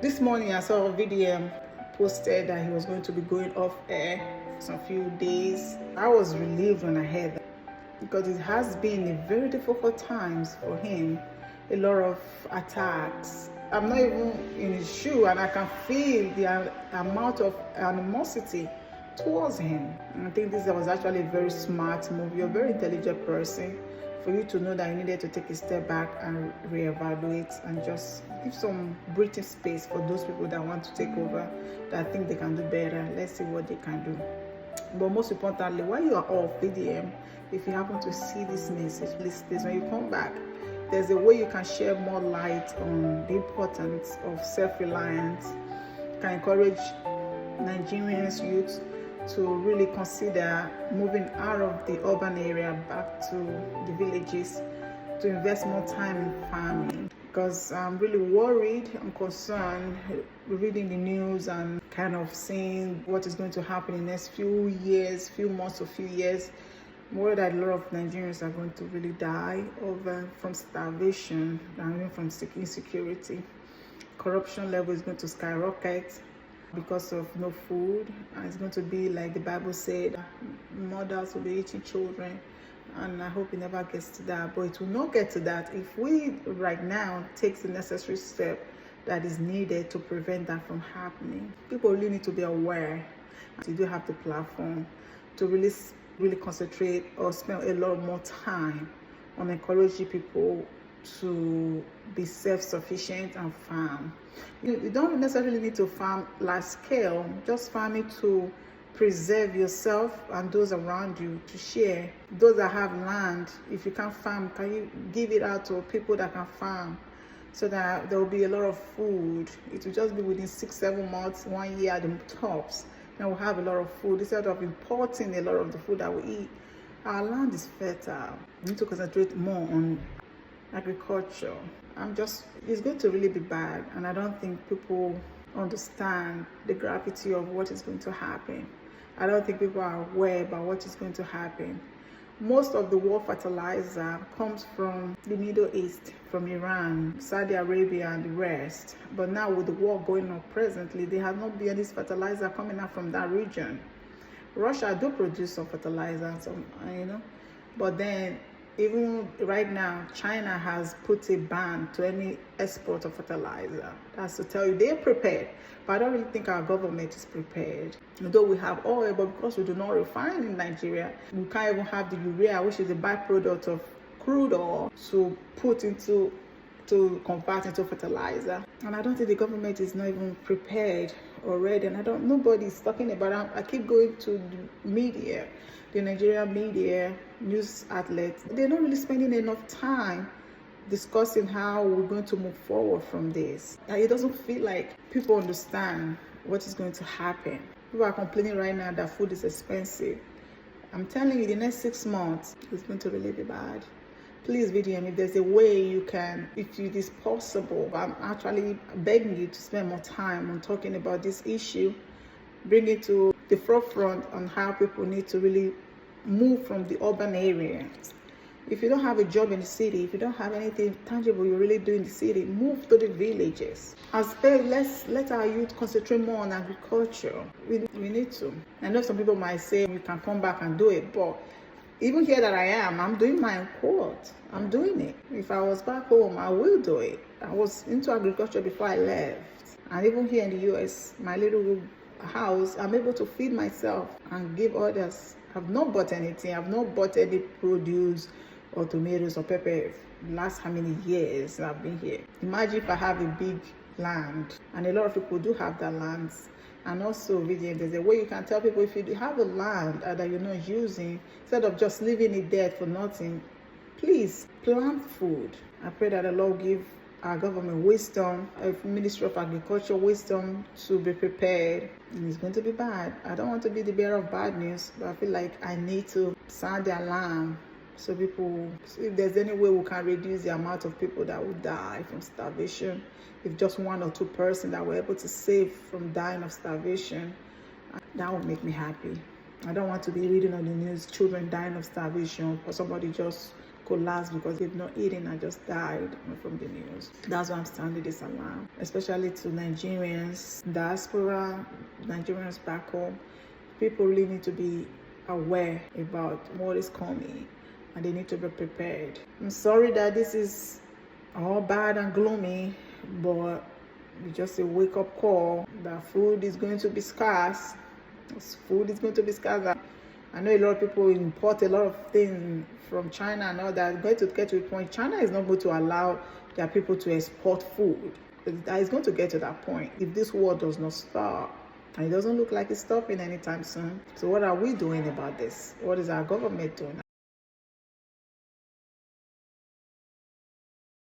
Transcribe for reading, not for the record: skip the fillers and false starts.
This morning I saw a video posted that he was going to be going off air for some few days. I was relieved when I heard that because it has been a very difficult times for him. A lot of attacks. I'm not even in his shoe and I can feel the amount of animosity towards him. And I think this was actually a very smart move. You're a very intelligent person. For you to know that you needed to take a step back and reevaluate and just give some breathing space for those people that want to take over, that think they can do better. Let's see what they can do. But most importantly, while you are off VDM, if you happen to see this message, please, when you come back, there's a way you can share more light on the importance of self-reliance. You can encourage Nigerians youth to really consider moving out of the urban area back to the villages, to invest more time in farming, because I'm really worried and concerned reading the news and kind of seeing what is going to happen in the next few years, few months or few years. I'm worried that a lot of Nigerians are going to really die from starvation and even from insecurity. Corruption level is going to skyrocket because of no food, and it's going to be like the Bible said, mothers will be eating children, and I hope it never gets to that. But it will not get to that if we right now take the necessary step that is needed to prevent that from happening. People really need to be aware. You do have the platform to really concentrate or spend a lot more time on encouraging people to be self-sufficient and farm. You don't necessarily need to farm large scale, just farm it to preserve yourself and those around you, to share. Those that have land, if you can't farm, can you give it out to people that can farm, so that there will be a lot of food. It will just be within 6-7 months, 1 year at the tops, and we'll have a lot of food instead of importing a lot of the food that we eat. Our land is fertile. We need to concentrate more on agriculture. It's going to really be bad, and I don't think people understand the gravity of what is going to happen. I don't think people are aware about what is going to happen. Most of the world fertilizer comes from the Middle East, from Iran, Saudi Arabia, and the rest. But now with the war going on presently, there has not been any fertilizer coming out from that region. Russia do produce some fertilizer, but then even right now, China has put a ban to any export of fertilizer. That's to tell you they're prepared, but I don't really think our government is prepared. Although we have oil, but because we do not refine in Nigeria, we can't even have the urea, which is a byproduct of crude oil, to convert into fertilizer. And I don't think the government is not even prepared already. And nobody's talking about it. I keep going to the media, the Nigerian media, news outlets. They're not really spending enough time discussing how we're going to move forward from this. It doesn't feel like people understand what is going to happen. People are complaining right now that food is expensive. I'm telling you, the next 6 months, it's going to really be bad. Please, VDM, if there's a way you can, if it is possible, I'm actually begging you to spend more time on talking about this issue, bring it to the forefront on how people need to really move from the urban areas. If you don't have a job in the city, if you don't have anything tangible you really do in the city, move to the villages. Let our youth concentrate more on agriculture. We need to. I know some people might say you can come back and do it, but even here that I am, I'm doing my quote. I'm doing it. If I was back home, I will do it. I was into agriculture before I left. And even here in the US, my little house, I'm able to feed myself and give others. I've not bought anything. I've not bought any produce or tomatoes or pepper last how many years I've been here. Imagine if I have a big land, and a lot of people do have that land. And also, there's a way you can tell people, if you have a land that you're not using, instead of just leaving it there for nothing, please plant food. I pray that the Lord give our government wisdom, Ministry of Agriculture wisdom to be prepared. And it's going to be bad. I don't want to be the bearer of bad news, but I feel like I need to sound the alarm. So if there's any way we can reduce the amount of people that will die from starvation, if just 1 or 2 persons that were able to save from dying of starvation, that would make me happy. I don't want to be reading on the news children dying of starvation, or somebody just collapsed because they've not eaten and just died from the news. That's why I'm sounding this alarm, especially to Nigerians, diaspora, Nigerians back home. People really need to be aware about what is coming and they need to be prepared. I'm sorry that this is all bad and gloomy, but it's just a wake-up call that food is going to be scarce. Food is going to be scarce. I know a lot of people import a lot of things from China and all that. It's going to get to a point. China is not going to allow their people to export food. It's going to get to that point if this war does not stop. And it doesn't look like it's stopping anytime soon. So what are we doing about this? What is our government doing?